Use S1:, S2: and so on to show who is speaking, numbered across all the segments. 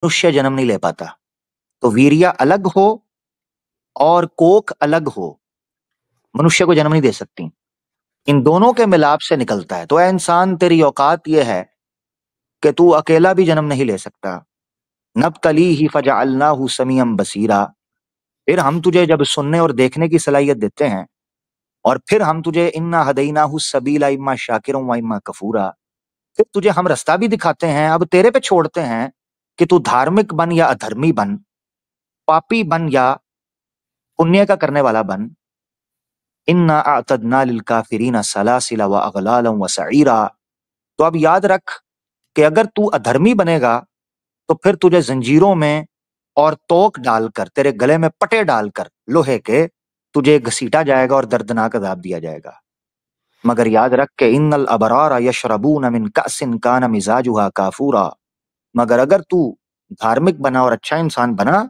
S1: मनुष्य जन्म नहीं ले पाता। तो वीर्या अलग हो और कोक अलग हो, मनुष्य को जन्म नहीं दे सकती। इन दोनों के मिलाप से निकलता है। तो ऐ इंसान, तेरी औकात ये है कि तू अकेला भी जन्म नहीं ले सकता। नब्तलीही फजअलनाहु समीअन बसीरा। फिर हम तुझे जब सुनने और देखने की सलाहियत देते हैं, और फिर हम तुझे इन्ना हदैनाहु सबीला इम्मा शाकिरन व इम्मा कफूरा, फिर तुझे हम रास्ता भी दिखाते हैं। अब तेरे पे छोड़ते हैं कि तू धार्मिक बन या अधर्मी बन, पापी बन या पुण्य का करने वाला बन। इन्ना अअतदना लिल काफिरीना सलासिला व अगलाला व सईरा। तो अब याद रख कि अगर तू अधर्मी बनेगा तो फिर तुझे जंजीरों में और तोक डालकर, तेरे गले में पटे डालकर लोहे के, तुझे घसीटा जाएगा और दर्दनाक अजाब दिया जाएगा। मगर याद रख के इन्नल अबरार यशरबून मिन कअसिन कान मिजाजुहा काफूरा। मगर अगर तू धार्मिक बना और अच्छा इंसान बना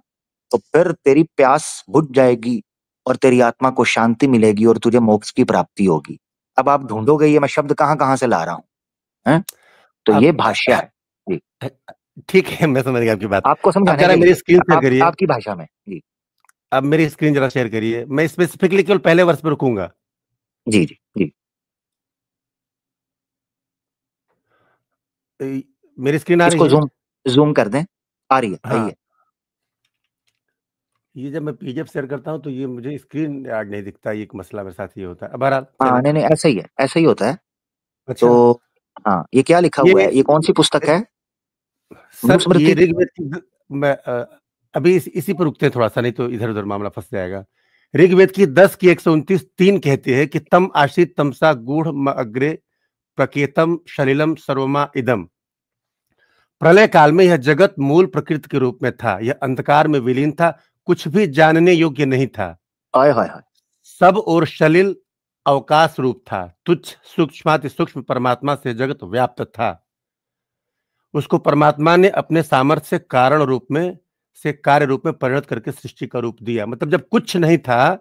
S1: तो फिर तेरी प्यास बुझ जाएगी और तेरी आत्मा को शांति मिलेगी और तुझे मोक्ष की प्राप्ति होगी। अब आप ढूंढोगे ये मैं शब्द कहां कहां से ला रहा हूं, हैं? तो ये
S2: अब
S1: भाष्य है जी।
S2: ठीक है, मैं समझ गया आपकी बात।
S1: आपको
S2: अब
S1: समझाने
S2: जरा
S1: के
S2: मेरी
S1: लिए
S2: स्क्रीन शेयर करिए।
S1: आपकी भाषा में जी।
S2: अब मेरी स्क्रीन जरा शेयर करिए। मैं स्पेसिफिकली केवल पहले वर्ष पे रुकूंगा।
S1: जी जी जी।
S2: मेरी स्क्रीन आ रही
S1: इसको
S2: है?
S1: जूम जूम कर दें। आ रही है,
S2: हाँ,
S1: आइए।
S2: ये जब मैं पीडीएफ शेयर करता हूँ तो ये मुझे स्क्रीन यार्ड नहीं दिखता। ये एक मसला मेरे साथ ये होता है। बहरहाल
S1: हाँ
S2: चलें।
S1: नहीं नहीं, ऐसा ही है, ऐसा ही होता है।
S2: अच्छा,
S1: तो हाँ, ये क्या लिखा हुआ
S2: ये
S1: है, ये कौन सी पुस्तक है?
S2: सर ये
S1: मनुस्मृति।
S2: ऋग्वेद की मैं अभी इसी पर रुकते हैं थोड़ा सा, नहीं तो इधर उधर मामला फंस जाएगा। ऋग्वेद की 10 की 129 3 कहते हैं कि तम आशित तमसा गूढ़ अग्रे प्रकेतम शलिलम सर्वमा इदम। प्रलय काल में यह जगत मूल प्रकृति के रूप में था। यह अंधकार में विलीन था, कुछ भी जानने योग्य नहीं था।
S1: हाय हाय हाय।
S2: सब और सलिल अवकाश रूप था। तुच्छ सूक्ष्माति सूक्ष्म परमात्मा से जगत व्याप्त था। उसको परमात्मा ने अपने सामर्थ्य से कारण रूप में से कार्य रूप में परिणत करके सृष्टि का रूप दिया। मतलब जब कुछ नहीं था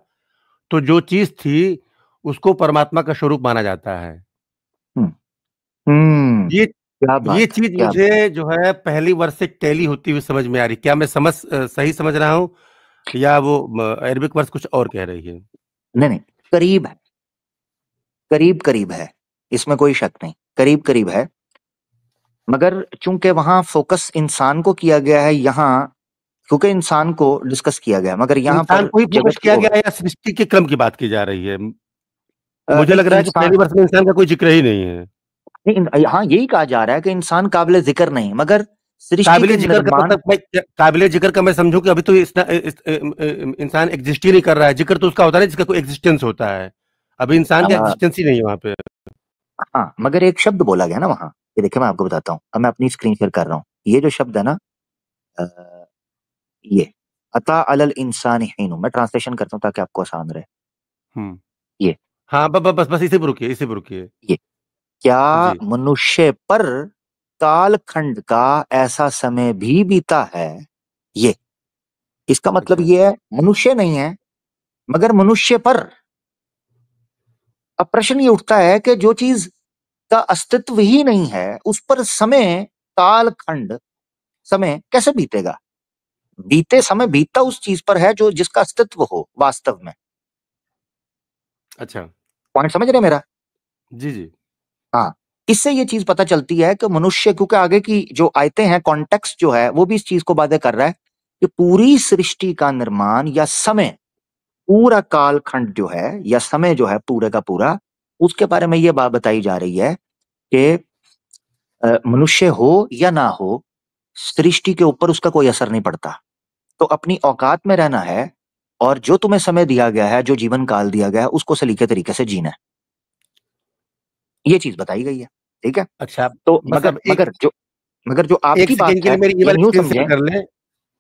S2: तो जो चीज थी उसको परमात्मा का स्वरूप माना जाता है।
S1: हम्म हम्म,
S2: ये
S1: क्या
S2: ये
S1: बात है,
S2: चीज
S1: क्या बात।
S2: मुझे जो है पहली वर्ष से टैली होती हुई समझ में आ रही। क्या मैं सही समझ रहा हूँ या वो अरबिक वर्ष कुछ और कह रही है?
S1: नहीं नहीं, करीब है, करीब करीब है, इसमें कोई शक नहीं, करीब करीब है। मगर चूंकि वहां फोकस इंसान को किया गया है, यहाँ क्योंकि इंसान को डिस्कस किया गया, मगर यहाँ
S2: इंसान
S1: पर
S2: को ही फोकस
S1: जगत
S2: किया
S1: को
S2: गया है या सृष्टि के क्रम की बात की जा रही है? मुझे
S1: नहीं
S2: लग रहा है कि
S1: इंसान,
S2: पहली वर्ष में इंसान का कोई जिक्र ही नहीं है।
S1: नहीं हाँ, यही कहा जा रहा है कि इंसान काबिल जिक्र नहीं, मगर सृष्टि
S2: काबिले
S1: के
S2: जिक्र का
S1: निर्माण।
S2: मतलब काबिले जिक्र का मैं समझूं कि अभी तो इंसान एग्जिस्ट ही नहीं कर रहा है। जिक्र तो उसका होता है जिसका कोई एग्जिस्टेंस होता है। अभी इंसान का
S1: आ,
S2: एग्जिस्टेंस ही नहीं है वहां पे।
S1: हाँ, मगर एक शब्द बोला गया ना वहां। ये देखिए, मैं आपको बताता हूँ, अब मैं अपनी स्क्रीन शेयर कर रहा हूँ। ये जो शब्द है ना, अ, ये अता अलल इंसान हीन, मैं ट्रांसलेशन करता हूँ ताकि आपको आसान रहे।
S2: हम्म।
S1: ये
S2: हाँ, बस बस इसी पे रुकिए, इसी पे रुकिए।
S1: ये क्या
S2: जी।
S1: मनुष्य पर कालखंड का ऐसा समय भी बीता है? ये इसका मतलब
S2: अच्छा।
S1: ये है, मनुष्य नहीं है मगर मनुष्य पर। अब प्रश्न ये उठता है कि जो चीज का अस्तित्व ही नहीं है उस पर समय, कालखंड, समय कैसे बीतेगा? बीते समय बीतता उस चीज पर है जो जिसका अस्तित्व हो वास्तव में।
S2: अच्छा।
S1: पॉइंट समझ रहे हैं मेरा?
S2: जी जी।
S1: हाँ, इससे ये चीज पता चलती है कि मनुष्य, क्योंकि आगे की जो आयतें हैं, कॉन्टेक्स्ट जो है वो भी इस चीज को बातें कर रहा है कि पूरी सृष्टि का निर्माण या समय, पूरा कालखंड जो है या समय जो है पूरे का पूरा, उसके बारे में ये बात बताई जा रही है कि मनुष्य हो या ना हो, सृष्टि के ऊपर उसका कोई असर नहीं पड़ता। तो अपनी औकात में रहना है और जो तुम्हें समय दिया गया है, जो जीवन काल दिया गया है, उसको सलीके तरीके से जीना है। ये चीज बताई गई है, ठीक है।
S2: अच्छा,
S1: तो
S2: बस
S1: मगर
S2: अब
S1: मगर जो
S2: एक
S1: आपकी
S2: सेकेंड
S1: बात
S2: के
S1: है,
S2: लिए मेरी ये
S1: ये
S2: वाली
S1: न्यू
S2: स्क्रीन शेयर
S1: समझें।
S2: कर लें।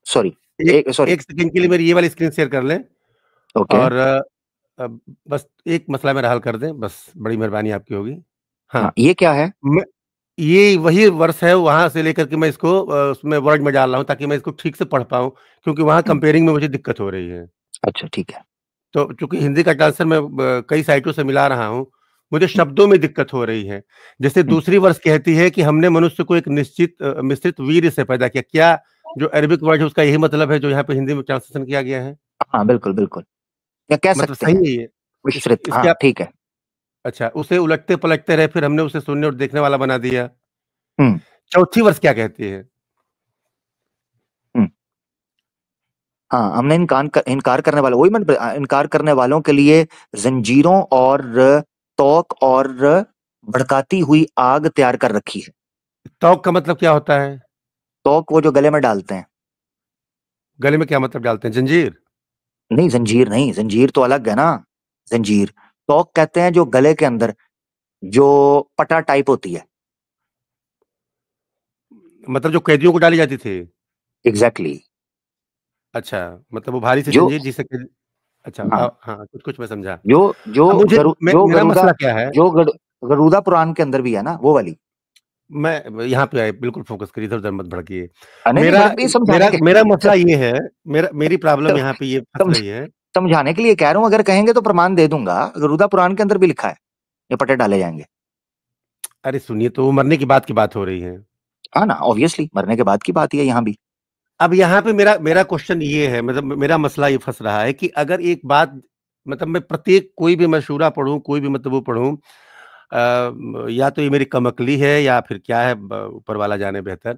S1: सॉरी,
S2: एक
S1: एक सॉरी।
S2: एक सेकेंड के लिए मेरी ये वाली स्क्रीन शेयर कर लें।
S1: ओके।
S2: और बस एक मसला मेरा हल कर दें, बस बड़ी मेहरबानी आपकी होगी।
S1: हाँ,
S2: हाँ,
S1: ये क्या है?
S2: मैं ये वही वर्ष है, वहां से लेकर के मैं इसको उसमें वर्ड में डाल रहा हूँ ताकि मैं इसको ठीक से पढ़ पाऊँ, क्योंकि वहां कंपेयरिंग में मुझे दिक्कत हो रही है।
S1: अच्छा ठीक है।
S2: तो चूंकि हिंदी का ट्रांसलेशन मैं कई साइटों से मिला रहा हूँ, मुझे शब्दों में दिक्कत हो रही है। जैसे
S1: हम्म,
S2: दूसरी वर्ष कहती है कि हमने मनुष्य को एक निश्चित मिश्रित वीर्य से पैदा किया। क्या जो अरेबिक वर्ड है उसका यही मतलब है जो यहाँ पे हिंदी में ट्रांसलेशन किया गया है?
S1: हाँ बिल्कुल बिल्कुल, या कह
S2: मतलब
S1: सकते
S2: सही
S1: हैं
S2: है ये?
S1: विस्तृत,
S2: इसके
S1: हाँ
S2: आप
S1: ठीक है।
S2: अच्छा, उसे उलटते-पलटते रहे, फिर हमने उसे सुनने और देखने वाला बना दिया।
S1: हम्म
S2: चौथी वर्ष क्या कहती है?
S1: हम्म हाँ, हमने इनकार करने वालों, वही इनकार करने वालों के लिए जंजीरों और तोक और भड़काती हुई आग तैयार कर रखी है।
S2: तौक का मतलब क्या होता है?
S1: तोक वो जो गले में डालते हैं।
S2: गले में क्या मतलब डालते हैं? जंजीर?
S1: नहीं जंजीर नहीं, जंजीर तो अलग है ना। जंजीर, तोक कहते हैं जो गले के अंदर जो पटा टाइप होती है।
S2: मतलब जो कैदियों को डाली जाती थी?
S1: Exactly exactly.
S2: अच्छा, मतलब वो भारी सी
S1: जो
S2: जंजीर जिसे कैद अच्छा
S1: हाँ,
S2: हाँ, कुछ-कुछ मैं समझा।
S1: जो जो
S2: अब मुझे
S1: गरु
S2: मैं
S1: जो
S2: मेरा
S1: गरुदा
S2: मसला क्या है,
S1: जो गरुदा पुराण के अंदर भी है ना, वो वाली।
S2: मैं यहाँ पे आए, बिल्कुल फ़ोकस करिए, इधर-उधर मत भड़किए।
S1: नहीं नहीं,
S2: मेरा
S1: भड़क नहीं, समझाने
S2: मेरा
S1: के
S2: मेरा मसला
S1: सम,
S2: ये है, मेरी प्रॉब्लम
S1: सम,
S2: यहाँ पे ये फँस
S1: सम,
S2: रही है।
S1: समझाने के लिए कह रहा हूं, अगर कहेंगे तो प्रमाण दे दूंगा, गरुदा पुराण के अंदर भी लिखा है ये पटे डाले जाएंगे।
S2: अरे सुनिए, तो वो मरने की बात हो रही है।
S1: हाँ ना, ऑब्वियसली मरने के बाद की बात ही है यहाँ भी।
S2: अब यहाँ पे मेरा मेरा क्वेश्चन ये है, मतलब मेरा मसला ये फंस रहा है कि अगर एक बात, मतलब मैं प्रत्येक कोई भी मशूरा पढ़ूं, कोई भी मतलब वो पढ़ूं, या तो ये मेरी कमअक्ली है या फिर क्या है, ऊपर वाला जाने बेहतर।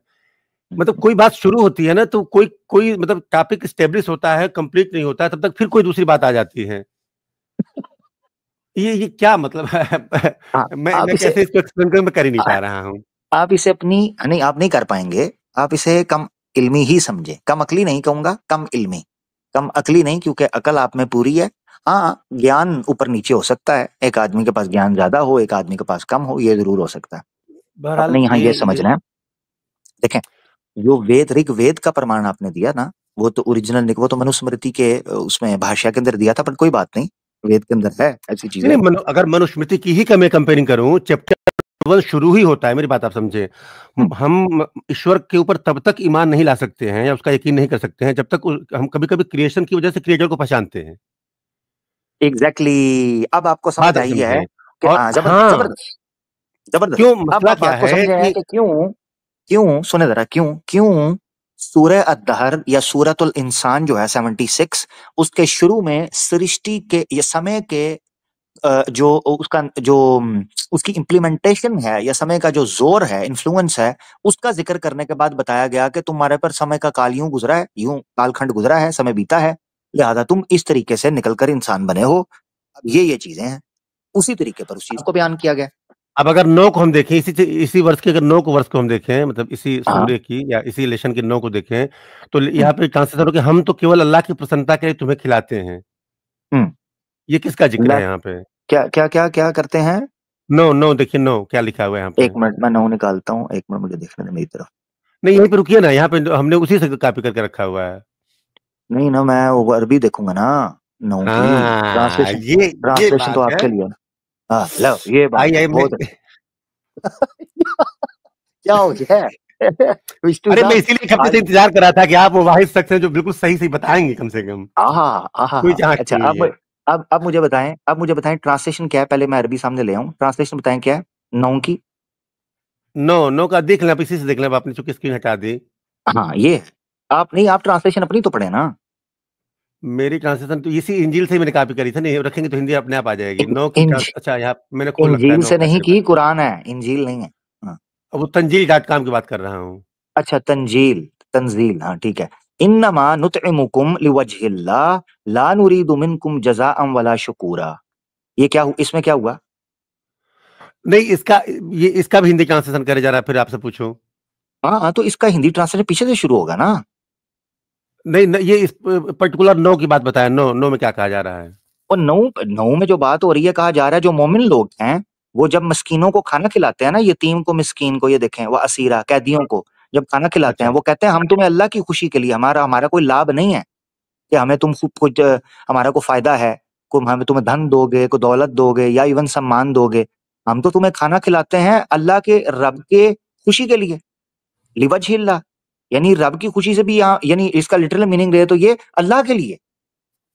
S2: मतलब कोई बात शुरू होती है ना, तो कोई कोई मतलब टॉपिक स्टेब्लिश होता है, कंप्लीट नहीं होता है, तब तक फिर कोई दूसरी बात आ जाती है। ये क्या मतलब है?
S1: हाँ, आप
S2: मैं
S1: इसे
S2: कैसे इसको एक्सप्लेन करूं, मैं कर ही नहीं पा रहा हूँ।
S1: आप इसे अपनी, नहीं आप नहीं कर पाएंगे। आप इसे कम इल्मी ही समझे, कम अकली नहीं कहूंगा, कम इल्मी। कम अकली नहीं, क्योंकि अकल आप में पूरी है। हाँ, ज्ञान ऊपर नीचे हो सकता है, एक आदमी के पास ज्ञान ज्यादा हो, एक आदमी के पास कम हो, ये जरूर हो सकता है।
S2: बहरहाल
S1: अपने यहाँ ये
S2: ये
S1: समझना है। देखें, जो ऋग्वेद का प्रमाण आपने दिया ना, वो तो ओरिजिनल, वो तो मनुस्मृति के उसमें भाषा के अंदर दिया था, पर कोई बात नहीं, वेद के अंदर है ऐसी
S2: नहीं,
S1: चीजें।
S2: नहीं, अगर मनुस्मृति की ही मैं कंपेयरिंग करूं, चैप्टर 1 शुरू ही होता है, मेरी बात आप समझे।
S1: हम्म,
S2: हम ईश्वर के ऊपर तब तक ईमान नहीं ला सकते हैं या उसका यकीन नहीं कर सकते हैं जब तक हम कभी-कभी क्रिएशन की वजह से क्रिएटर को पहचानते हैं।
S1: Exactly exactly। अब आपको समझ
S2: बात आप
S1: आई है
S2: समझे।
S1: कि
S2: और
S1: हाँ, जबरदस्त
S2: हाँ,
S1: जबरदस्त जबरदस्त।
S2: क्यों
S1: अब
S2: मसला
S1: आप
S2: क्या
S1: बात को
S2: है
S1: समझे हैं
S2: कि
S1: कि क्यों, क्यों सुने जरा, क्यों क्यों सूरह अद-दहर या सूरतुल इंसान जो है 76, उसके शुरू में सृष्टि के ये समय के जो उसका जो उसकी इम्प्लीमेंटेशन है, या समय का जो जोर है, इन्फ्लुएंस है, उसका जिक्र करने के बाद बताया गया कि तुम्हारे पर समय का काल यूं गुजरा है, यूं कालखंड गुजरा है, समय बीता है, लिहाजा तुम इस तरीके से निकलकर इंसान बने हो। अब ये चीजें हैं, उसी तरीके पर उस चीज को बयान किया गया।
S2: अब अगर 9 को हम देखें, इसी वर्ष के अगर 9 को वर्ष को हम देखें, मतलब इसी
S1: हाँ।
S2: सूर्य की या इसी लेशन के 9 को देखें, तो
S1: हम्म
S2: यहाँ पे ट्रांसलेशन हो कि हम तो केवल अल्लाह की प्रसन्नता के लिए तुम्हें खिलाते हैं।
S1: हम्म
S2: ये किसका जिक्र
S1: अल्लाह,
S2: है यहाँ पे?
S1: क्या क्या क्या क्या करते हैं?
S2: 9 9 देखिए, 9 क्या लिखा हुआ है यहाँ पे?
S1: एक मिनट, मैं नाम निकालता हूँ, एक मिनट मुझे देखने दे मेरी तरफ।
S2: नहीं, यहीं पे रुकिए ना, यहाँ पे हमने उसी से कॉपी करके रखा हुआ है।
S1: नहीं ना, मैं वो अरबी देखूंगा ना, नौ की
S2: हाँ,
S1: ट्रांसलेशन।
S2: ये
S1: ट्रांसलेशन तो
S2: बात है।
S1: आपके लिए है ना। हाँ लो, ये बात है
S2: आइए मैं
S1: बहुत। क्या हो गया है? विष्णु
S2: अरे मैं
S1: साहब
S2: इसीलिए एक हफ्ते से
S1: आज,
S2: इंतजार कर रहा था कि आप वो वाहिद शख्स हैं जो बिल्कुल सही-सही बताएँगे कम से कम।
S1: आहा आहा
S2: कोई चाहत
S1: अच्छा,
S2: नहीं है।
S1: अब मुझे बताएं, अब मुझे बताएं ट्रांसलेशन क्या है, पहले मैं अरबी सामने ले आऊं, ट्रांसलेशन बताएं क्या है नौ की।
S2: 9 9 का देख लें, आप इसी से देख लें, अब आपने चूँकि स्क्रीन हटा दी।
S1: हाँ ये है। आप नहीं, आप ट्रांसलेशन अपनी तो पढ़े ना।
S2: मेरी ट्रांसलेशन तो इसी इंजील से ही मैंने कॉपी करी थी, नहीं रखेंगे तो हिंदी अपने आप आ जाएगी। 9 की
S1: इंज
S2: अच्छा, यहाँ मैंने खोल रखा है
S1: इंजील
S2: 9
S1: से
S2: का
S1: नहीं
S2: टेबल।
S1: की, कुरान है, इंजील नहीं है। हाँ।
S2: अब वो तंजील.com की बात कर रहा हूँ।
S1: अच्छा, तंजील, तंजील, हाँ ठीक है। इन्नमा नुतइमुकुम लिवजहिल्लाह ला नुरीदु मिनकुम जज़ाअन वला शुकूरा। ये क्या इसमें क्या हुआ?
S2: नहीं, इसका भी हिंदी ट्रांसलेशन करे जा रहा है, फिर आपसे पूछूँ?
S1: हाँ हाँ, तो इसका हिंदी ट्रांसलेशन पीछे से शुरू होगा ना।
S2: नहीं, नहीं, ये इस पर्टिकुलर 9 की बात बताया, 9 9 में क्या कहा जा रहा है?
S1: और नौ नौ में जो बात हो रही है, कहा जा रहा है जो मोमिन लोग हैं, वो जब मस्कीनों को खाना खिलाते हैं ना, यतीम को, मिस्कीन को, ये देखें वो असीरा कैदियों को जब खाना खिलाते हैं,
S2: अच्छा,
S1: वो कहते हैं हम तुम्हें अल्लाह की खुशी के लिए, हमारा हमारा कोई लाभ नहीं है कि हमें तुम कुछ हमारा को फायदा है, को हमें तुम्हें धन दोगे, को दौलत दोगे, या इवन सम्मान दोगे। हम तो तुम्हें खाना खिलाते हैं अल्लाह के, रब के खुशी के लिए, लिवजहिल्लाह, यानी रब की खुशी से भी, यहाँ यानी इसका लिटरल मीनिंग रहे तो ये अल्लाह के लिए।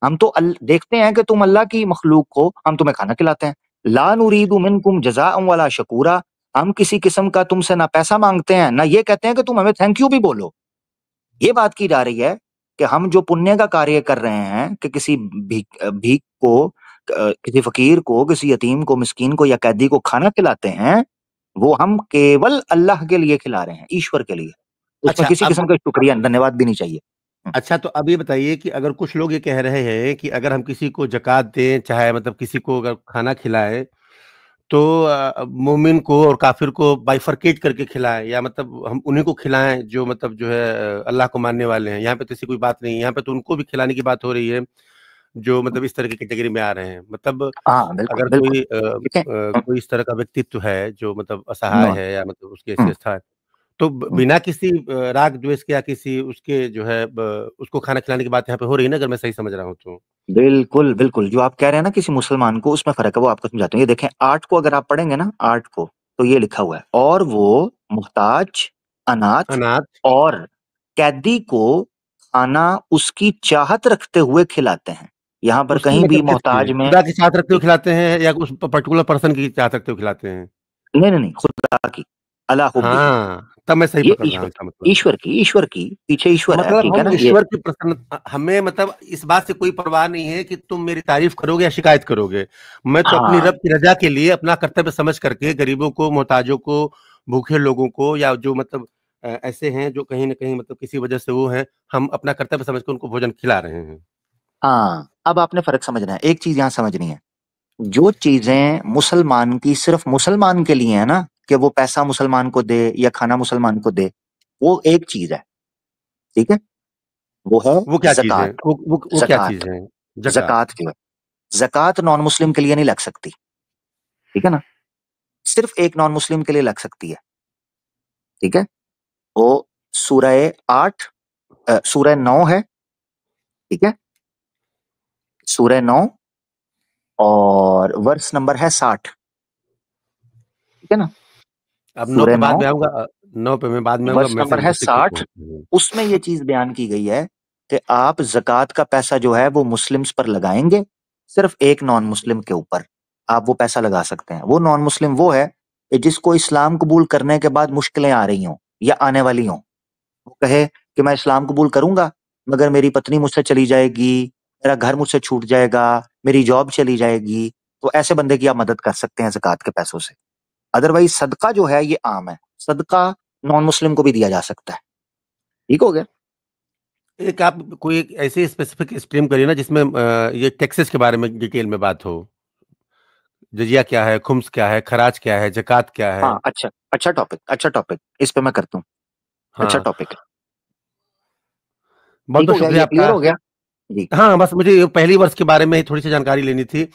S1: हम तो देखते हैं कि तुम अल्लाह की मखलूक हो, हम तुम्हें खाना खिलाते हैं। ला नुरीदु मिनकुम जज़ाअन वला शकूरा, हम किसी किस्म का तुमसे ना पैसा मांगते हैं, ना ये कहते हैं कि तुम हमें थैंक यू भी बोलो। ये बात की जा रही है कि हम जो पुण्य का कार्य कर रहे हैं कि किसी भीख भीख को, किसी फकीर को, किसी यतीम को, मिस्कीन को या कैदी को खाना खिलाते हैं, वो हम केवल अल्लाह के लिए खिला रहे हैं, ईश्वर के लिए। उसमें
S2: अच्छा
S1: किसी
S2: अब
S1: किस्म का शुक्रिया धन्यवाद भी नहीं चाहिए।
S2: अच्छा तो अब ये बताइए कि अगर कुछ लोग ये कह रहे हैं कि अगर हम किसी को ज़कात दें, चाहे मतलब किसी को अगर खाना खिलाएँ, तो मोमिन को और काफ़िर को बाइफरकेट करके खिलाएँ, या मतलब हम उन्हीं को खिलाएँ जो मतलब जो है अल्लाह को मानने वाले हैं। यहाँ पे तो ऐसी कोई बात नहीं है, यहाँ पे तो उनको भी खिलाने की बात हो रही है, जो मतलब इस तरह की कैटेगरी में आ रहे हैं। मतलब
S1: हाँ, बिल्कुल,
S2: अगर
S1: बिल्कुल।
S2: कोई
S1: देखें
S2: कोई इस तरह का व्यक्तित्व है जो मतलब असहाय
S1: नो
S2: है या मतलब उसकी
S1: हुँ,
S2: ऐसी अवस्था है, तो
S1: हुँ।
S2: बिना किसी राग द्वेष के या किसी उसके जो है उसको खाना खिलाने की बात यहाँ पे हो रही है ना, अगर मैं सही समझ रहा हूँ तो?
S1: बिल्कुल, बिल्कुल। जो आप कह रहे हैं ना किसी मुसलमान को, उसमें फ़र्क है, वो आपको समझाता हूँ। ये देखें 8 को अगर आप पढ़ेंगे ना 8 को, तो ये लिखा हुआ है, और वो मुहताज, अनाथ
S2: अनाथ
S1: और कैदी को खाना उसकी चाहत रखते हुए खिलाते हैं। यहाँ पर
S2: उसकी
S1: कहीं भी
S2: मतलब किसकी?
S1: मोहताज में
S2: खुदा की चाहत रखते हुए
S1: एक
S2: खिलाते हैं या उस पर्टिकुलर पर्सन की चाहत रखते हुए खिलाते हैं?
S1: नहीं, नहीं, नहीं, खुदा की, अला हुब्बिही।
S2: हाँ, तब मैं सही
S1: ये
S2: पकड़ रहा हूँ
S1: ईश्वर
S2: इसका मतलब।
S1: ईश्वर की, पीछे ईश्वर है,
S2: मतलब
S1: ठीक है
S2: हम
S1: ना? ये
S2: ईश्वर की हमें मतलब इस बात से कोई परवाह नहीं है कि तुम मेरी तारीफ करोगे या शिकायत करोगे। मैं तो अपनी
S1: हाँ,
S2: रब की रज़ा के लिए अपना कर्तव्य समझ करके गरीबों को, मोहताजों को, भूखे लोगों को, या जो मतलब ऐसे हैं जो कहीं न कहीं मतलब किसी वजह से वो हैं, हम अपना कर्तव्य समझ के उनको भोजन खिला रहे हैं।
S1: हाँ, अब आपने फ़र्क समझना है। एक चीज़ यहाँ समझनी है। जो चीज़ें मुसलमान की सिर्फ़ मुसलमान के लिए है ना, कि वो पैसा मुसलमान को दे या खाना मुसलमान को दे, वो एक चीज़ है, ठीक है? वो है
S2: वो क्या चीज़ है?
S1: ज़कात,
S2: वो क्या
S1: ज़कात,
S2: चीज़ है? ज़कात।
S1: ज़कात जो है। ज़कात नॉन मुस्लिम के लिए नहीं लग सकती, ठीक है ना? सिर्फ़ एक नॉन मुस्लिम के लिए लग सकती है, ठीक है? वो सूरह 8 सूरह 9 है, ठीक है? सूरह 9 और वर्स नंबर है 60, ठीक है ना?
S2: अब 9 पे
S1: सूरह
S2: बाद
S1: 9
S2: में आऊँगा 9 पे मैं बाद में आऊँगा,
S1: वर्स
S2: मैं
S1: नंबर
S2: सिर्फ
S1: है
S2: बेसिक सीखूँ।
S1: 60, उसमें ये चीज़ बयान की गई है कि आप ज़कात का पैसा जो है वो मुस्लिम्स पर लगाएँगे, सिर्फ़ एक नॉन मुस्लिम के ऊपर, आप वो पैसा लगा सकते हैं। वो नॉन मुस्लिम वो है कि जिसको इस्लाम कबूल करने के बाद मुश्किलें आ रही हों या आने वाली हों। वो कहे कि मैं इस्लाम कबूल करूँगा, मगर मेरी पत्नी मुझसे चली जाएगी, मेरा घर मुझसे छूट जाएगा, मेरी जॉब चली जाएगी, तो ऐसे बंदे की आप मदद कर सकते हैं ज़कात के पैसों से। अदरवाइज़ सदका जो है ये आम है, सदका नॉन मुस्लिम को भी दिया जा सकता है। ठीक हो गया?
S2: एक आप कोई एक ऐसी स्पेसिफिक स्ट्रीम करिए ना जिसमें ये टैक्सेस के बारे में डिटेल में बात हो। जजिया क्या है, खुम्स क्या है, खराज क्या है, ज़कात क्या है?
S1: हाँ, अच्छा टॉपिक, इस पे मैं करता हूँ। अच्छा
S2: हाँ,
S1: टॉपिक है। ठीक
S2: बहुत-बहुत
S1: हो गया?
S2: शुक्रिया
S1: ये
S2: आपका।
S1: क्लियर हो गया? जी।
S2: हाँ, बस मुझे ये पहली वर्ष के बारे में ही थोड़ी-सी जानकारी लेनी थी,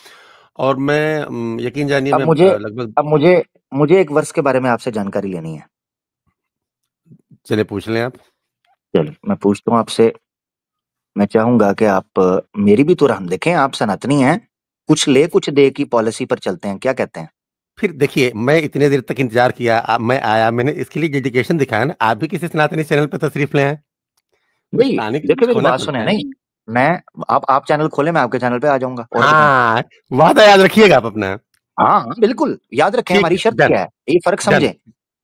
S2: और मैं यकीन जानिए
S1: अब
S2: मैं
S1: मुझे
S2: लगभग
S1: अब मुझे मुझे एक वर्ष के बारे में आपसे जानकारी लेनी है।
S2: चलिए पूछ लें आप।
S1: चलिए, मैं पूछता हूँ आपसे। मैं चाहूँगा कि आप मेरी भी तो राह देखें, आप सनातनी हैं, कुछ ले कुछ दे की पॉलिसी पर चलते हैं, क्या कहते हैं?
S2: फिर देखिए, मैं इतने देर तक इंतज़ार किया, मैं आया, मैंने इसके लिए डेडिकेशन दिखाया ना, आप भी किसी सनातनी चैनल पे तशरीफ़ ले आएँ। कुछ
S1: नहीं,
S2: लाने के लिए
S1: देखिए
S2: कुछ
S1: मेरी
S2: खोना
S1: बात
S2: पड़ता
S1: सुने
S2: है।
S1: नहीं, मैं आप चैनल खोलें, मैं आपके चैनल पे आ जाऊँगा, और बताएँ।
S2: हाँ, वादा याद रखिएगा आप अपना।
S1: हाँ, हाँ, बिल्कुल, याद रखें
S2: ठीक
S1: हमारी
S2: है,
S1: शर्त
S2: डन,
S1: क्या है, ये फ़र्क
S2: डन,
S1: समझें।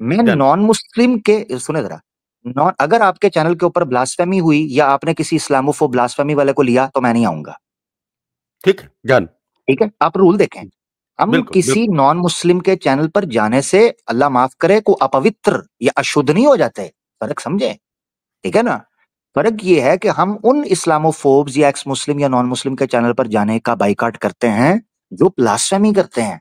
S1: मैं
S2: डन।
S1: नॉन मुस्लिम के सुने ज़रा, नॉन अगर आपके चैनल के ऊपर ब्लास्फेमी हुई या आपने किसी इस्लामोफोब ब्लास्फेमी वाले को लिया, तो मैं नहीं आऊँगा,
S2: ठीक, डन।
S1: ठीक है? आप रूल देखें। हम
S2: बिल्कुल,
S1: किसी
S2: बिल्कुल।
S1: नॉन मुस्लिम के चैनल पर जाने से अल्लाह माफ़ करे को अपवित्र या अशुद्ध नहीं हो जाते, फ़र्क समझें, ठीक है ना? फ़र्क ये है कि हम उन इस्लामोफोब्स या एक्स मुस्लिम या नॉन मुस्लिम के चैनल पर जाने का बायकॉट करते हैं, जो ब्लास्फेमी करते हैं।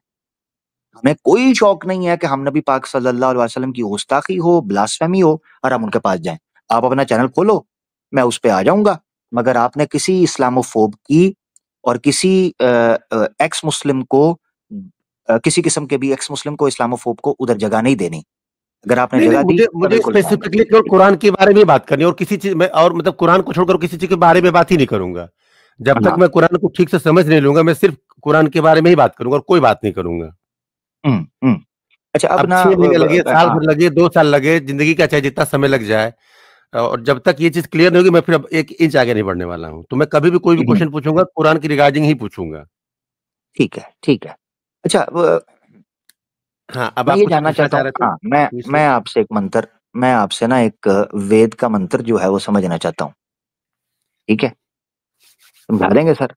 S1: हमें कोई शौक नहीं है कि हम नबी पाक सल्लल्लाहु अलैहि वसल्लम की गुस्ताखी हो, ब्लास्फेमी हो और हम उनके पास जाएँ। आप अपना चैनल खोलो, मैं उस पे आ जाऊँगा, मगर आपने किसी इस्लामोफोब की और किसी एक्स मुस्लिम को किसी किस्म के भी एक्स मुस्लिम को, इस्लामोफोब को उधर जगह नहीं देनी। अगर आपने
S2: नहीं, नहीं,
S1: जगह दी,
S2: मुझे
S1: मैं
S2: मुझे
S1: बिल्कुल जाऊँगा।
S2: स्पेसिफिकली केवल कुरान के बारे में ही बात करनी है, और किसी चीज़ में और मतलब कुरान को छोड़कर किसी चीज़ के बारे में बात ही नहीं करूँगा। जब तक
S1: हाँ।
S2: मैं कुरान को ठीक से समझ नहीं लूँगा, मैं सिर्फ़ कुरान के बारे में ही बात करूँगा और कोई बात नहीं करूँगा।
S1: हुँ, हुँ। अच्छा अब
S2: अब
S1: ना
S2: 6 महीने लगे, साल
S1: हाँ।
S2: भर लगे, 2 साल लगे, ज़िंदगी का चाहे जितना समय लग जाए, और जब तक ये चीज़ क्लियर नहीं होगी, मैं फिर अब 1 इंच आगे नहीं बढ़ने वाला हूँ। तो मैं कभी भी कोई भी
S1: हुँ,
S2: क्वेश्चन पूछूँगा, कुरान की रिगार्डिंग ही पूछूँगा।
S1: ठीक है, ठीक है। अच्छा
S2: हाँ, अब
S1: मैं
S2: आप
S1: ये
S2: कुछ
S1: जानना
S2: पूछना
S1: चाहता
S2: चाह
S1: हूँ
S2: रहे थे?
S1: हाँ,
S2: पूछिए।
S1: मैं आपसे एक मंतर मैं आपसे ना एक वेद का मंत्र जो है वो समझना चाहता हूँ। ठीक है, समझा देंगे सर?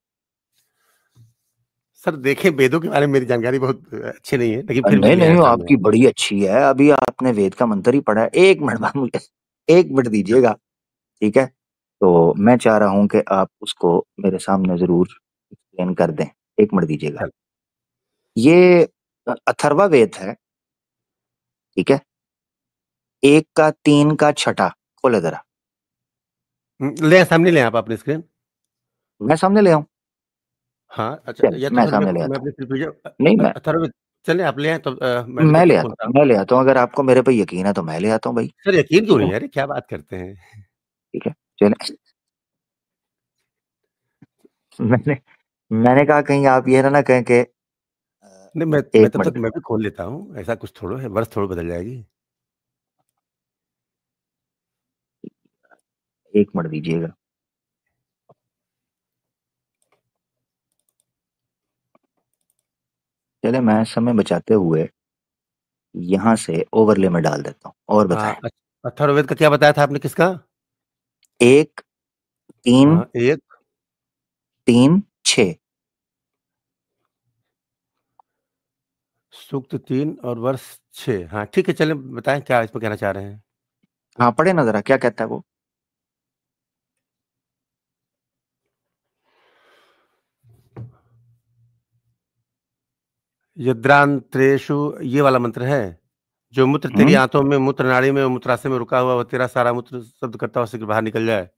S2: सर देखें, वेदों के बारे में मेरी जानकारी बहुत अच्छी नहीं है, लेकिन फिर भी
S1: नहीं
S2: मेरे
S1: नहीं,
S2: यहाँ सामने
S1: आपकी बड़ी अच्छी है। अभी आपने वेद का मंत्र ही पढ़ा है। 1 मिनट बाद मुझे 1 मिनट दीजिएगा। ठीक है, तो मैं चाह रहा हूं कि आप उसको मेरे सामने जरूर एक्सप्लेन कर दें। 1 मिनट दीजिएगा।
S2: चल।
S1: ये अथर्वा वेद है। ठीक है, 1 का 3 का छठा। खोले जरा।
S2: ले सामने ले आप अपने स्क्रीन।
S1: मैं सामने ले आऊं?
S2: हाँ अच्छा,
S1: चल
S2: या तो
S1: मैं
S2: फिर
S1: सामने ले
S2: मैं
S1: आता
S2: अपनी
S1: हूँ। नहीं,
S2: अथर्व, चले आप ले आए तो मैं जब तक खोलता हूँ।
S1: मैं ले आता हूँ। अगर आपको मेरे पे यकीन है तो मैं ले आता हूँ भाई।
S2: सर यकीन क्यों
S1: ठीक
S2: नहीं
S1: है।
S2: है? अरे क्या बात करते हैं।
S1: ठीक है, चले। मैंने मैंने कहा कहीं आप ये ना कहें कि
S2: नहीं, मैं
S1: एक
S2: तब तक
S1: मिनट।
S2: मैं भी खोल लेता हूँ, ऐसा कुछ थोड़ा है, वर्ष थोड़ा बदल जाएगी।
S1: 1 मिनट दीजिएगा। चले, मैं समय बचाते हुए यहाँ से ओवरले में डाल देता हूँ। और
S2: हाँ,
S1: बताएं।
S2: अथर्ववेद का क्या बताया था आपने, किसका?
S1: 1 3
S2: हाँ, एक
S1: 3 6।
S2: सूक्त 3 और वर्ष 6। हाँ ठीक है, चलें बताएं क्या इसमें कहना चाह रहे हैं।
S1: हाँ, पढ़े ना जरा, क्या कहता है वो?
S2: यद्रांत्रेषु, ये वाला मंत्र है। जो मूत्र तेरी
S1: हम्म,
S2: आंतों में, मूत्र नाड़ी में और मूत्राशय में रुका हुआ, वह तेरा सारा मूत्र शब्द करता हुआ शीघ्र बाहर निकल जाए।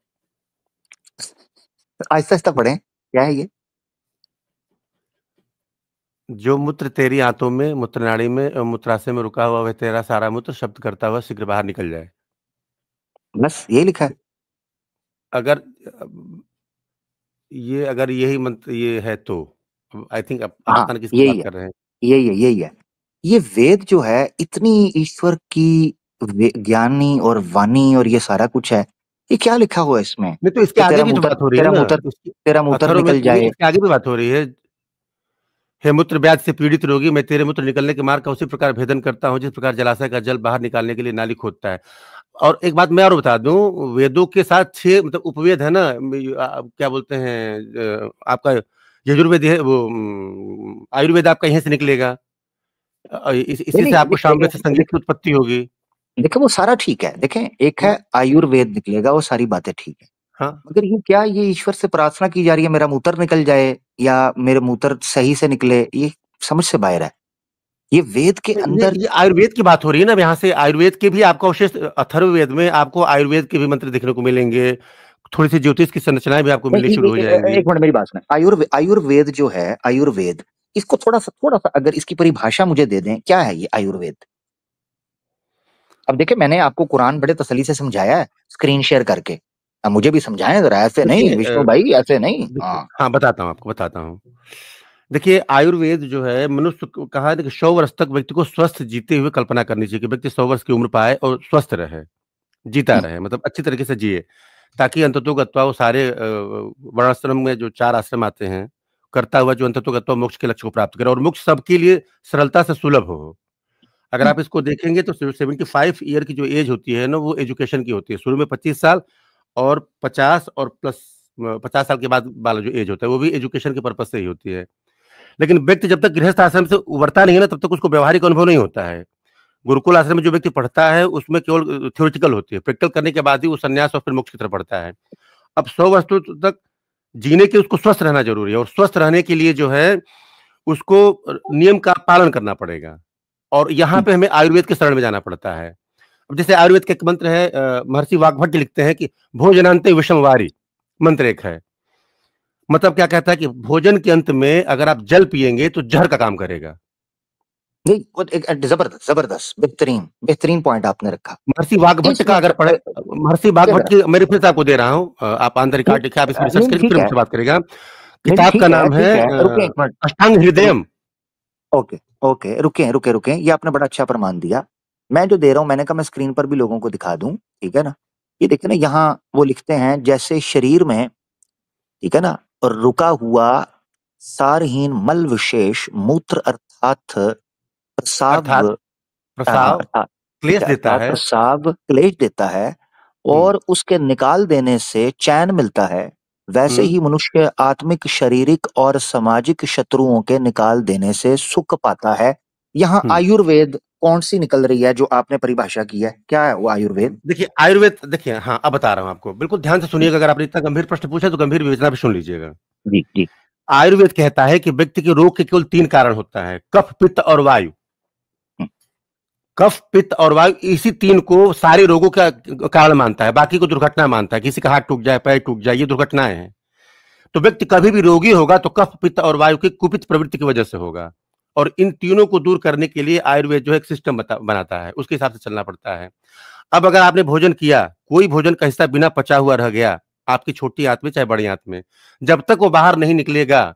S1: आहिस्ता आहिस्ता पढ़े, क्या है ये?
S2: जो मूत्र तेरी आंतों में, मूत्र नाड़ी में और मूत्राशय में रुका हुआ, वह तेरा सारा मूत्र शब्द करता हुआ शीघ्र बाहर निकल जाए।
S1: बस यही लिखा है?
S2: अगर ये, अगर यही मंत्र ये है तो आई थिंक आप
S1: हाँ,
S2: पता नहीं किसकी बात
S1: यही है,
S2: कर रहे हैं।
S1: यही है, यही है। ये वेद जो है इतनी ईश्वर की ज्ञानी और वाणी और ये सारा कुछ है। ये क्या लिखा हुआ है इसमें
S2: नहीं तो इसके
S1: कि
S2: आगे भी तो बात हो रही है ना इसकी।
S1: तेरा मूत्र
S2: अथर्ववेद
S1: निकल
S2: की भी
S1: जाए?
S2: इसके आगे भी बात हो रही है। हे मूत्र व्याध से पीड़ित रोगी, मैं तेरे मूत्र निकलने के मार्ग का उसी प्रकार भेदन करता हूँ जिस प्रकार जलाशय का जल बाहर निकालने के लिए नाली खोदता है। और एक बात मैं और बता दूं, वेदों के साथ 6 मतलब उपवेद है ना, क्या बोलते हैं, आपका यजुर्वेद है वो, आयुर्वेद आपका यहीं से निकलेगा।
S1: नहीं
S2: इसी से
S1: नहीं,
S2: आपको सामवेद से संगीत की उत्पत्ति होगी।
S1: देखें वो सारा ठीक है। देखें, एक है
S2: हम्म,
S1: आयुर्वेद निकलेगा, वो सारी बातें ठीक है।
S2: हाँ।
S1: मगर ये क्या, ये ईश्वर से प्रार्थना की जा रही है मेरा मूत्र निकल जाए या मेरे मूत्र सही से निकले? ये समझ से बाहर है। ये वेद के अंदर।
S2: ये आयुर्वेद की बात हो रही है ना, अब यहाँ से आयुर्वेद के भी आपको अवशेष, अथर्ववेद में आपको आयुर्वेद के भी मंत्र देखने को मिलेंगे। थोड़ी सी ज्योतिष की संरचनाएं भी आपको मिलनी
S1: नहीं,
S2: शुरू हो जाएंगी।
S1: एक मिनट मेरी बात सुने। आयुर्वेद जो है, आयुर्वेद, इसको थोड़ा सा अगर इसकी परिभाषा मुझे दे दें, क्या है ये आयुर्वेद? अब देखिए, मैंने आपको कुरान बड़े तसल्ली से समझाया है स्क्रीन शेयर करके। अब मुझे भी समझाएं जरा, ऐसे नहीं
S2: देखिए
S1: विष्णु भाई, ऐसे नहीं।
S2: देखिए,
S1: हाँ।
S2: हाँ बताता हूँ आपको, बताता हूँ। देखिए आयुर्वेद जो है, मनुष्य को कहा है कि 100 वर्ष तक व्यक्ति को स्वस्थ जीते हुए कल्पना करनी चाहिए कि व्यक्ति 100 वर्ष की उम्र पाए और स्वस्थ रहे, जीता
S1: हम्म,
S2: रहे, मतलब अच्छी तरीके से जिए, ताकि अंततोगत्वा वो सारे वर्णाश्रम में जो 4 आश्रम आते हैं, करता हुआ जो अंततोगत्वा मोक्ष के लक्ष्य को प्राप्त करे, और मोक्ष सबके लिए सरलता से सुलभ हो। अगर
S1: हम्म,
S2: आप इसको देखेंगे तो 75 ईयर की जो एज होती है ना, वो एजुकेशन की होती है। शुरू में 25 साल, और 50 और प्लस 50 साल के बाद वाला जो एज होता है, वो भी एजुकेशन के पर्पज से ही होती है। लेकिन व्यक्ति जब तक गृहस्थ आश्रम से उबरता नहीं है ना, तब तक उसको व्यवहारिक अनुभव नहीं होता है। गुरुकुल आश्रम में जो व्यक्ति पढ़ता है, उसमें केवल थ्योरेटिकल होती है, प्रैक्टिकल करने के बाद ही वो संन्यास और फिर मोक्ष की तरफ बढ़ता है। अब 100 वर्ष तक जीने के उसको स्वस्थ रहना जरूरी है, और स्वस्थ रहने के लिए जो है उसको नियम का पालन करना पड़ेगा। और यहाँ
S1: हम्म।
S2: पे हमें आयुर्वेद के शरण में जाना पड़ता है। अब जैसे आयुर्वेद का एक मंत्र है, महर्षि वाग्भट लिखते हैं कि भोजनांते विषमवारी, मंत्र एक है। मतलब क्या कहता है कि भोजन के अंत में अगर आप जल पिएंगे तो जहर का काम करेगा।
S1: नहीं, वो एक जबरदस्त जबरदस्त बेहतरीन बेहतरीन पॉइंट आपने रखा।
S2: महर्षि वाग्भट
S1: इस
S2: का अगर पढ़े, महर्षि
S1: क्या
S2: वाग्भट
S1: जरा?
S2: की मेरे फिर से आपको दे रहा हूँ, आप ऑन द
S1: नहीं
S2: रिकॉर्ड देखिए, आप इसमें रिसर्च
S1: नहीं,
S2: करिए,
S1: ठीक
S2: फिर
S1: है।
S2: मुझसे बात करेगा।
S1: नहीं,
S2: किताब का
S1: ठीक है,
S2: नाम है
S1: ठीक है, रुके एक मिनट।
S2: अष्टांग हृदयम।
S1: ओके, ओके, रुके रुके रुके, ये आपने बड़ा अच्छा प्रमाण दिया। मैं जो दे रहा हूं, मैंने कहा मैं स्क्रीन पर भी लोगों को दिखा दूं। ठीक है ना? ये देखिए ना, यहाँ वो लिखते हैं जैसे शरीर में, ठीक है ना, और रुका हुआ सारहीन मल विशेष मूत्र अर्थात प्रसाव।
S2: अर्थात
S1: हाँ,
S2: प्रसाव। क्लेश देता है।
S1: प्रसाव क्लेश देता है और उसके निकाल देने से चैन मिलता है, वैसे ही मनुष्य आत्मिक, शारीरिक और सामाजिक शत्रुओं के निकाल देने से सुख पाता है। यहाँ आयुर्वेद कौन सी निकल रही है जो आपने परिभाषा की है? क्या है वो आयुर्वेद?
S2: देखिए आयुर्वेद, देखिए हाँ अब बता रहा हूं आपको, बिल्कुल ध्यान से सुनिएगा। अगर आपने इतना गंभीर प्रश्न पूछा तो गंभीर विवेचना भी सुन लीजिएगा।
S1: जी जी।
S2: आयुर्वेद कहता है कि व्यक्ति के रोग के केवल 3 कारण होता है, कफ, पित्त और वायु। कफ, पित्त और वायु, इसी 3 को सारे रोगों का कारण मानता है, बाकी को दुर्घटना मानता है। किसी का हाथ टूट जाए, पैर टूट जाए, ये दुर्घटनाएं हैं। तो व्यक्ति कभी भी रोगी होगा तो कफ, पित्त और वायु की कुपित प्रवृत्ति की वजह से होगा। और इन तीनों को दूर करने के लिए आयुर्वेद जो है एक सिस्टम बनाता है, उसके हिसाब से चलना पड़ता है। अब अगर आपने भोजन किया, कोई भोजन का हिस्सा बिना पचा हुआ रह गया आपकी छोटी आंत में चाहे बड़ी आंत में, जब तक वो बाहर नहीं निकलेगा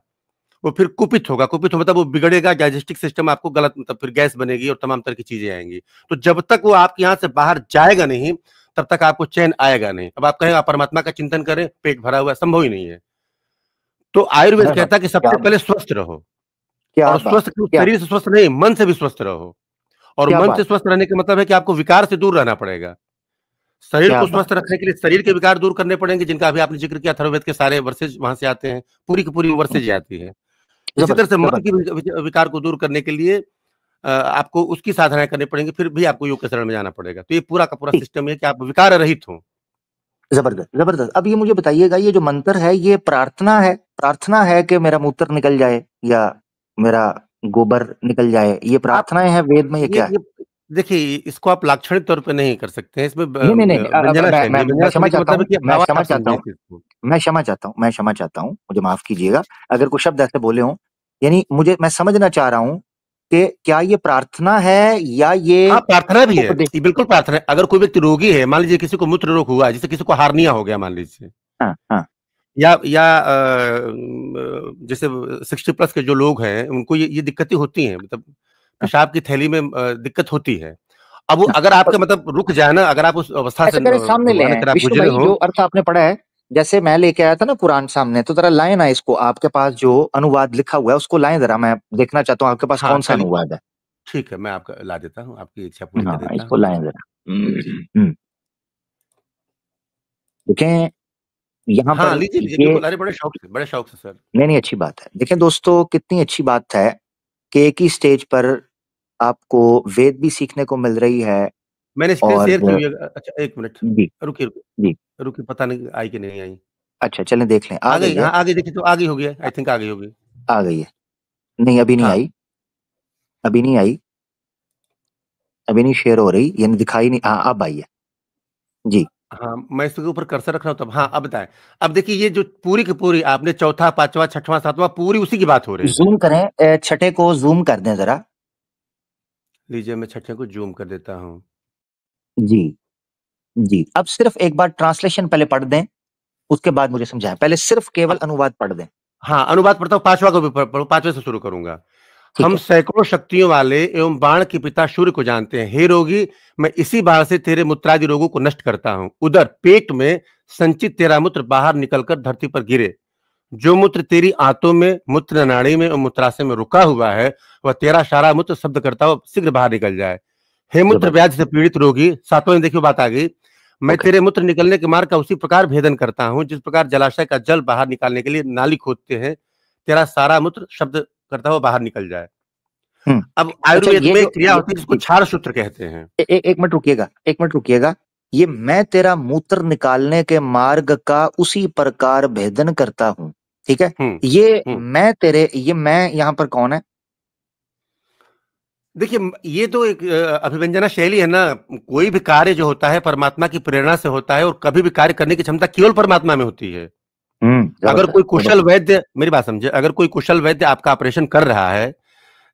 S2: वो फिर कुपित होगा। कुपित हो मतलब वो बिगड़ेगा, डाइजेस्टिव सिस्टम आपको गलत, मतलब फिर गैस बनेगी और तमाम तरह की चीजें आएंगी। तो जब तक वो आपकी यहाँ से बाहर जाएगा नहीं तब तक आपको चैन आएगा नहीं। अब आप कहें आप परमात्मा का चिंतन करें, पेट भरा हुआ, संभव ही नहीं है। तो आयुर्वेद कहता है कि सबसे पहले स्वस्थ रहो, और स्वस्थ शरीर से स्वस्थ नहीं, मन से भी स्वस्थ रहो। और मन से स्वस्थ रहने का मतलब है कि आपको विकार से दूर रहना पड़ेगा। शरीर को स्वस्थ रखने के लिए शरीर के विकार दूर करने पड़ेंगे, जिनका अभी आपने जिक्र किया, अथर्ववेद के सारे वर्सेज वहां से आते हैं, पूरी की पूरी वर्सेज आती है। इसी तरह से मन की विकार को दूर करने के लिए आपको उसकी साधनाएं करनी पड़ेंगी, फिर भी आपको योग के शरण में जाना पड़ेगा। तो ये पूरा का पूरा सिस्टम है कि आप विकार रहित हो।
S1: जबरदस्त जबरदस्त। अब ये मुझे बताइएगा, ये जो मंत्र है ये प्रार्थना है कि मेरा मूत्र निकल जाए या मेरा गोबर निकल जाए, ये प्रार्थनाएं हैं वेद में, ये क्या है?
S2: देखिए इसको आप लाक्षणिक तौर पे नहीं कर सकते हैं, इसमें
S1: नहीं, मैं क्षमा चाहता हूँ, मैं क्षमा चाहता हूँ, मुझे माफ कीजिएगा अगर कुछ शब्द ऐसे बोले हों। यानी मैं समझना चाह रहा हूँ कि क्या ये प्रार्थना है या ये?
S2: हाँ प्रार्थना भी है, बिल्कुल प्रार्थना है। अगर कोई व्यक्ति रोगी है, मान लीजिए किसी को मूत्र रोग हुआ, जैसे किसी को हार्निया हो गया मान लीजिए, या जैसे 60+ के जो लोग हैं उनको ये दिक्कतें होती हैं, मतलब पेशाब की थैली में दिक्कत होती है। अब वो अगर आपके मतलब रुक जाए ना, अगर आप उस अवस्था से
S1: सामने ले आए विष्णु भाई, जो अर्थ आपने पढ़ा है, जैसे मैं लेके आया था ना कुरान सामने, तो जरा लाएं ना इसको, आपके पास जो अनुवाद लिखा हुआ है उसको लाएं जरा, मैं देखना चाहता हूँ आपके पास कौन सा अनुवाद है।
S2: ठीक है, मैं आपका ला देता हूँ, आपकी इच्छा पूरी कर देता हूँ।
S1: इसको लाएं जरा। देखें यहाँ पर,
S2: लीजिए, अरे बड़े शौक से सर।
S1: नहीं अच्छी बात है। देखें दोस्तों, कितनी अच्छी बात है कि एक ही स्टेज पर आपको वेद भी सीखने को मिल रही है।
S2: मैंने स्क्रीन शेयर की हुई है। अच्छा 1 मिनट, रुकिए, पता नहीं आई कि नहीं आई।
S1: अच्छा चलें देख लें, आ गई है।
S2: आ गई, देखिए तो आ गई होगी, आई थिंक आ गई होगी।
S1: आ गई है? नहीं अभी नहीं आई, अभी नहीं शेयर हो रही, यानी दिखाई नहीं। हाँ अब आई है जी।
S2: हाँ मैं इसके ऊपर कर्सर रख रहा हूँ तब। हाँ अब बताएं। अब देखिए ये जो पूरी की पूरी आपने चौथा, पांचवा, छठवां, सातवां, पूरी उसी की बात हो रही है।
S1: जूम करें, छठे को जूम कर दें जरा।
S2: लीजिए मैं छठे को जूम कर देता हूँ।
S1: जी अब सिर्फ एक बार ट्रांसलेशन पहले पढ़ दें, उसके बाद मुझे समझाएं। पहले सिर्फ केवल अनुवाद पढ़ दें।
S2: हाँ अनुवाद पढ़ता हूँ, पांचवा को भी पढ़ो, पांचवे से शुरू करूंगा। हम सैकड़ों शक्तियों वाले एवं बाण के पिता सूर्य को जानते हैं। हे रोगी, मैं इसी बाण से तेरे मूत्रादि रोगों को नष्ट करता हूं। उधर पेट में संचित तेरा मूत्र बाहर निकलकर धरती पर गिरे। जो मूत्र तेरी आंतों में, मूत्र नाड़ी में और मूत्राशय में रुका हुआ है, वह तेरा सारा मूत्र शब्द करता हुआ शीघ्र बाहर निकल जाए। हे मूत्र व्याधि से पीड़ित रोगी, सातवें देखियो बात आ गई। मैं तेरे मूत्र निकलने के मार्ग का उसी प्रकार भेदन करता हूं जिस प्रकार जलाशय का जल बाहर निकालने के लिए नाली खोदते हैं। तेरा सारा मूत्र शब्द करता हुआ बाहर निकल जाए। अब आयुर्वेद में क्रिया होती है जिसको क्षार सूत्र कहते हैं।
S1: एक मिनट रुकिएगा। ये मैं तेरा मूत्र निकालने के मार्ग का उसी प्रकार भेदन करता हूँ, ठीक है? ये मैं यहाँ पर कौन है?
S2: देखिए ये तो एक अभिव्यंजना शैली है ना। कोई भी कार्य जो होता है परमात्मा की प्रेरणा से होता है, और कभी भी कार्य करने की क्षमता केवल परमात्मा में होती है। अगर कोई कुशल वैद्य, मेरी बात समझे, अगर कोई कुशल वैद्य आपका ऑपरेशन कर रहा है,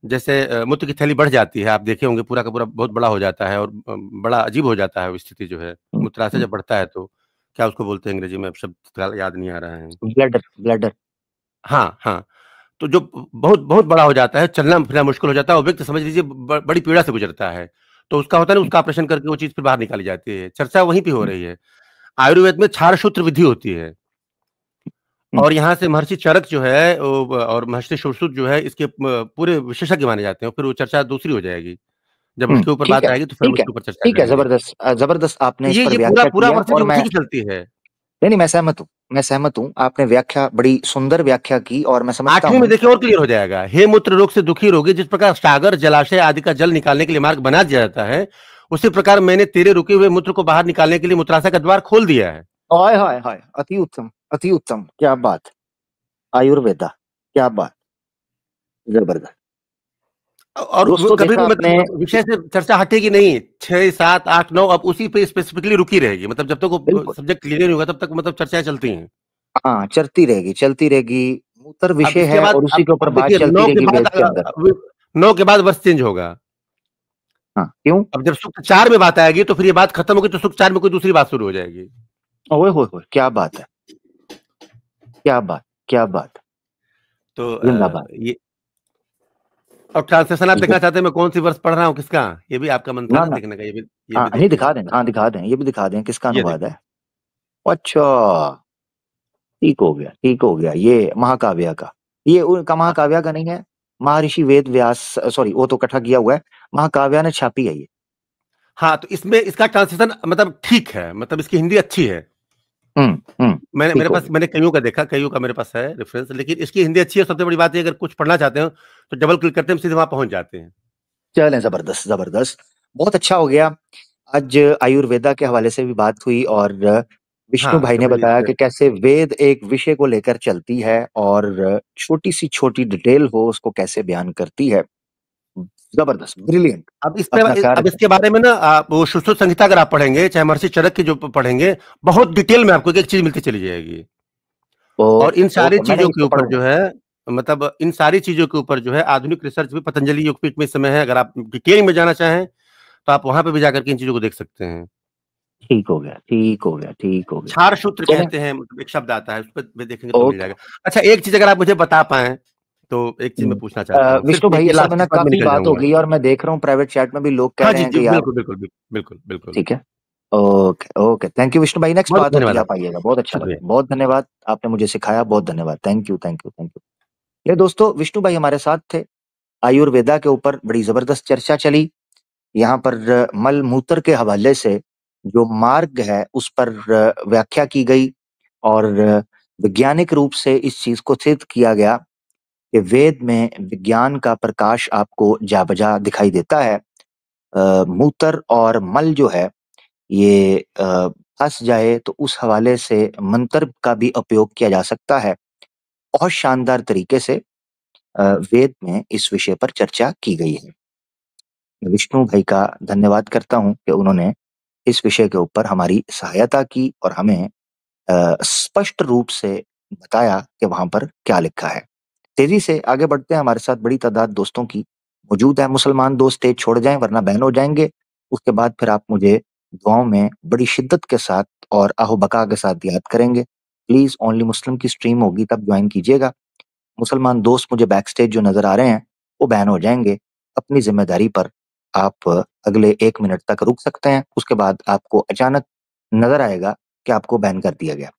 S2: जैसे मूत्र की थैली बढ़ जाती है, आप देखे होंगे पूरा का पूरा बहुत बड़ा हो जाता है और बड़ा अजीब हो जाता है वो स्थिति जो है, मूत्राशय जब बढ़ता है तो क्या उसको बोलते हैं अंग्रेजी में, अब शब्द याद नहीं आ रहा है।
S1: ब्लैडर।
S2: हाँ तो जो बहुत बहुत बड़ा हो जाता है, चलना फिरना मुश्किल हो जाता है, वो व्यक्ति समझ लीजिए बड़ी पीड़ा से गुजरता है, तो उसका होता है ना, उसका ऑपरेशन करके वो चीज फिर बाहर निकाली जाती है। चर्चा वहीं पे हो रही है। आयुर्वेद में क्षार सूत्र विधि होती है, और यहाँ से महर्षि चरक जो है और महर्षि सुश्रुत जो है इसके पूरे विशेषज्ञ माने जाते हैं। फिर वो चर्चा दूसरी हो जाएगी। जब उसके ऊपर
S1: ठीक
S2: बात
S1: है,
S2: आएगी तो फिर हम
S1: ठीक है,
S2: उसके ऊपर चर्चा
S1: ठीक है,
S2: करेंगे।
S1: जबरदस्त जबरदस्त आपने इस पर
S2: ये पूरा
S1: व्याख्या
S2: पूरा
S1: किया
S2: वर्सेज
S1: और
S2: उसी
S1: मैं
S2: की चलती है।
S1: नहीं, मैं सहमत हूँ, मैं सहमत हूँ। आपने व्याख्या बड़ी सुंदर व्याख्या की और मैं समझता
S2: 8वीं में
S1: हूँ।
S2: देखिए और क्लियर हो जाएगा। हे मूत्र रोग से दुखी रोगी, जिस प्रकार सागर जलाशय आदि का जल निकालने के लिए मार्ग बना दिया जाता है, उसी प्रकार मैंने तेरे रुके हुए मूत्र को बाहर निकालने के लिए मूत्राशय का द्वार खोल दिया है।
S1: हाय हाय हाय, अति उत्तम, अति उत्तम, क्या बात, आयुर्वेदा, क्या बात, जबरदस्त।
S2: और
S1: दोस्तों
S2: कभी
S1: देखा
S2: भी
S1: आपने,
S2: मतलब विषय से चर्चा हटेगी नहीं, 6, 7, 8, 9 अब उसी पे स्पेसिफिकली रुकी रहेगी। मतलब जब तक वो
S1: बिल्कुल,
S2: सब्जेक्ट क्लियर नहीं होगा तब तक मतलब चर्चाएं चलती हैं।
S1: हाँ, चलती रहेगी, चलती रहेगी। मूत्र
S2: अब
S1: विषय
S2: इसके
S1: है
S2: बाद
S1: और उसी के ऊपर
S2: अब
S1: बात
S2: देखिए
S1: चलती
S2: 9 के
S1: रहेगी
S2: बाद
S1: वेद के अंदर।
S2: 9 के बाद वर्ष चेंज होगा।
S1: हाँ, क्यों?
S2: अब जब सूक्त 4 में बात आएगी तो फिर ये बात खत्म होगी तो सूक्त 4 में कोई दूसरी बात शुरू हो जाएगी।
S1: ओए होए होए, क्या बात है, क्या बात, क्या बात,
S2: तो
S1: जिंदाबाद।
S2: ये और ट्रांसलेशन आप देखना
S1: ये-
S2: चाहते हैं मैं कौन सी वर्ष पढ़ रहा हूँ किसका? ये भी आपका मन था
S1: ना
S2: ना
S1: ना,
S2: देखने का, ये
S1: हाँ
S2: भी
S1: नहीं,
S2: देखिए।
S1: दिखा दें, हाँ दिखा दें, ये भी दिखा दें किसका
S2: ये
S1: अनुवाद
S2: देखिए।
S1: है। अच्छा, ठीक हो गया, ठीक हो गया, ये महाकाव्य का, ये उनका
S2: हाँ,
S1: महाकाव्य का नहीं है, महर्षि वेद व्यास, सॉरी वो तो इकट्ठा किया हुआ है, महाकाव्य ने छापी है ये।
S2: हाँ, तो इसमें इसका ट्रांसलेशन मतलब ठीक है, मतलब इसकी हिंदी अच्छी है। मैंने
S1: ठीक
S2: मेरे
S1: हो
S2: पास
S1: गया।
S2: मैंने कईयों का देखा, कईयों का मेरे पास है रेफरेंस, लेकिन इसकी हिंदी अच्छी है। सबसे बड़ी बात है अगर कुछ पढ़ना चाहते हो तो डबल क्लिक करते हैं, हम सीधे वहां पहुंच जाते हैं।
S1: चलें, जबरदस्त जबरदस्त, बहुत अच्छा हो गया। आज आयुर्वेदा के हवाले से भी बात हुई और विष्णु
S2: हाँ,
S1: भाई
S2: तो
S1: ने
S2: फिर
S1: बताया
S2: इसमें
S1: कि कैसे वेद एक विषय को लेकर चलती है और छोटी सी छोटी डिटेल हो उसको कैसे बयान करती है। जबरदस्त, ब्रिलियंट।
S2: अब इस पे
S1: अपना ख्याल
S2: अब
S1: रखें।
S2: इसके बारे में ना आप वो सुश्रुत संहिता अगर आप पढ़ेंगे, चाहे महर्षि चरक की जो पढ़ेंगे, बहुत डिटेल में आपको एक एक चीज मिलती चली जाएगी। और इन
S1: ओके
S2: सारी
S1: ओके, मैंने
S2: चीजों के
S1: इसको
S2: ऊपर
S1: पढ़ूंगा।
S2: जो है, मतलब इन सारी चीजों के ऊपर जो है आधुनिक रिसर्च भी पतंजलि योगपीठ में इस समय है। अगर आप डिटेल में जाना चाहें तो आप वहां पे भी जाकर के इन चीजों को देख सकते हैं।
S1: ठीक हो गया, ठीक हो गया, ठीक हो गया।
S2: क्षार सूत्र
S1: चलें।
S2: कहते हैं, मतलब एक शब्द आता है, उस पर भी देखेंगे तो मिल
S1: ओके।
S2: जाएगा। अच्छा, एक चीज अगर आप मुझे बता पाएं तो एक चीज मैं पूछना चाहता हूँ,
S1: विष्णु
S2: सिर्फ
S1: भाई,
S2: ये
S1: इस समय
S2: लास्ट
S1: ना
S2: के बाद मैं
S1: काफी
S2: निकल
S1: बात हो
S2: जाऊंगा।
S1: गई और मैं देख रहा हूँ प्राइवेट चैट में भी लोग कह
S2: हाँ
S1: रहे
S2: जी
S1: हैं
S2: जी,
S1: कि यार,
S2: बिल्कुल बिल्कुल बिल्कुल बिल्कुल बिल्कुल।
S1: ठीक है। Okay okay, thank you Vishnu भाई, नेक्स्ट
S2: बहुत
S1: बात होती
S2: धन्यवाद
S1: है, आप
S2: आपका।
S1: आइएगा, बहुत अच्छा लगा,
S2: शुक्रिया।
S1: बहुत धन्यवाद, आपने मुझे सिखाया, बहुत धन्यवाद, thank you thank you thank you. ये दोस्तों, विष्णु भाई हमारे साथ थे, आयुर्वेदा के ऊपर बड़ी जबरदस्त चर्चा चली। यहाँ पर मल मूत्र के हवाले से जो मार्ग है उस पर व्याख्या की गई और वैज्ञानिक रूप से इस चीज को सिद्ध किया गया कि वेद में विज्ञान का प्रकाश आपको जा बजा दिखाई देता है। मूत्र और मल जो है ये फंस जाए तो उस हवाले से मंत्र का भी उपयोग किया जा सकता है। बहुत शानदार तरीके से वेद में इस विषय पर चर्चा की गई है। मैं विष्णु भाई का धन्यवाद करता हूँ कि उन्होंने इस विषय के ऊपर हमारी सहायता की और हमें स्पष्ट रूप से बताया कि वहां पर क्या लिखा है। तेजी से आगे बढ़ते हैं, हमारे साथ बड़ी तादाद दोस्तों की मौजूद है। मुसलमान दोस्त स्टेज छोड़ जाएं वरना बैन हो जाएंगे। उसके बाद फिर आप मुझे दुआओं में बड़ी शिद्दत के साथ और आहो बका के साथ याद करेंगे। प्लीज ओनली मुस्लिम की स्ट्रीम होगी तब ज्वाइन कीजिएगा। मुसलमान दोस्त मुझे बैक स्टेज जो नजर आ रहे हैं वो बैन हो जाएंगे। अपनी जिम्मेदारी पर आप अगले 1 मिनट तक रुक सकते हैं, उसके बाद आपको अचानक नजर आएगा कि आपको बैन कर दिया गया।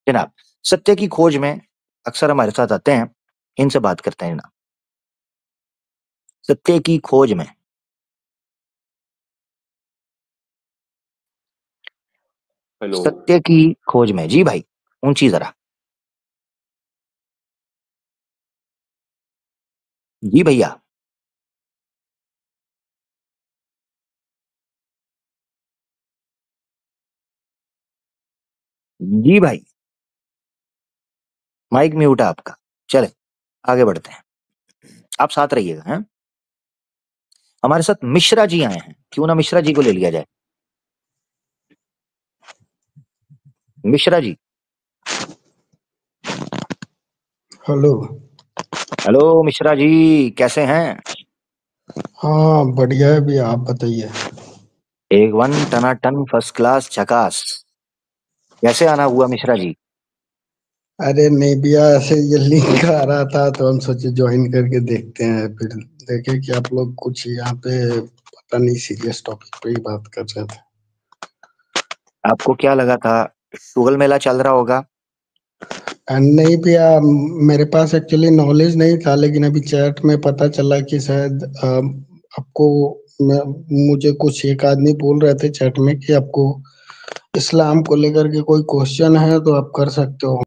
S1: जनाब, सत्य की खोज में अक्सर हमारे साथ आते हैं, इनसे बात करते हैं जनाब। सत्य की खोज में,
S3: हेलो।
S1: सत्य की खोज में, जी भाई, ऊंची जरा, जी भैया, जी भाई, माइक म्यूट है आपका। चले आगे बढ़ते हैं, आप साथ रहिएगा हैं। हमारे साथ मिश्रा जी आए हैं, क्यों ना मिश्रा जी को ले लिया जाए। मिश्रा जी,
S4: हेलो।
S1: हेलो मिश्रा जी, कैसे हैं?
S4: हाँ बढ़िया है भैया, आप बताइए।
S1: एक वन टनाटन फर्स्ट क्लास झकास। कैसे आना हुआ मिश्रा जी?
S4: अरे नहीं भैया, ऐसे ये लिंक आ रहा था तो हम सोचे ज्वाइन करके देखते हैं, फिर देखे कि आप लोग कुछ यहाँ पे पता नहीं सीरियस टॉपिक पे ही बात कर रहे थे।
S1: आपको क्या लगा था शुगल मेला चल रहा होगा?
S4: नहीं भैया, मेरे पास एक्चुअली नॉलेज नहीं था, लेकिन अभी चैट में पता चला कि शायद आपको मुझे कुछ एक आदमी बोल रहे थे चैट में कि आपको इस्लाम को लेकर के कोई क्वेश्चन है तो आप कर सकते हो।